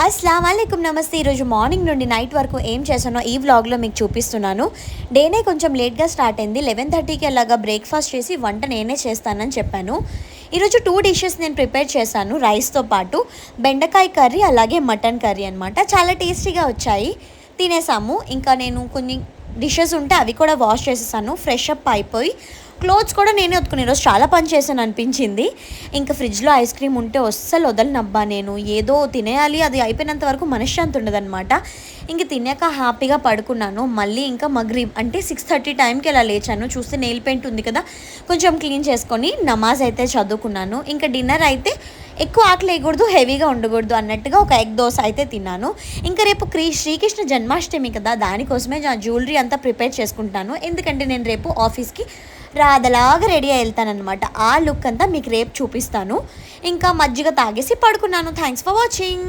అస్సలాము అలైకుం నమస్తే. ఈరోజు మార్నింగ్ నుండి నైట్ వరకు ఏం చేశానో ఈ వ్లాగ్లో మీకు చూపిస్తున్నాను. డేనే కొంచెం లేట్గా స్టార్ట్ అయింది. 11:30కి అలాగా బ్రేక్ఫాస్ట్ చేసి వంట నేనే చేస్తానని చెప్పాను. ఈరోజు 2 డిషెస్ నేను ప్రిపేర్ చేశాను రైస్తో పాటు. బెండకాయ కర్రీ అలాగే మటన్ కర్రీ అనమాట. చాలా టేస్టీగా వచ్చాయి, తినేసాము. ఇంకా నేను కొన్ని డిషెస్ ఉంటే అవి కూడా వాష్ చేసేసాను. ఫ్రెష్ అప్ అయిపోయి క్లోత్స్ కూడా నేనే ఉతుకుని ఈరోజు చాలా పని చేశాను అనిపించింది. ఇంకా ఫ్రిడ్జ్లో ఐస్ క్రీమ్ ఉంటే అస్సలు వదలనబ్బా నేను. ఏదో తినేయాలి, అది అయిపోయినంత వరకు మనశ్శాంతి ఉండదన్నమాట. ఇంక తిన్నాక హ్యాపీగా పడుకున్నాను. మళ్ళీ ఇంకా మగ్రిబ్ అంటే 6:30 టైంకి ఇలా లేచాను. చూస్తే నెయిల్ పెయింట్ ఉంది కదా, కొంచెం క్లీన్ చేసుకొని నమాజ్ అయితే చదువుకున్నాను. ఇంకా డిన్నర్ అయితే ఎక్కువ ఆకలి వేయకూడదు, హెవీగా ఉండకూడదు అన్నట్టుగా ఒక ఎగ్ దోశ అయితే తిన్నాను. ఇంకా రేపు శ్రీకృష్ణ జన్మాష్టమి కదా, దానికోసమే నా జ్యువెలరీ అంతా ప్రిపేర్ చేసుకుంటాను. ఎందుకంటే నేను రేపు ఆఫీస్కి రాదలాగా రెడీ అయి వెళ్తానమాట. ఆ లుక్ అంతా మీకు రేపు చూపిస్తాను. ఇంకా మజ్జిగ తాగేసి పడుకున్నాను. Thanks for watching.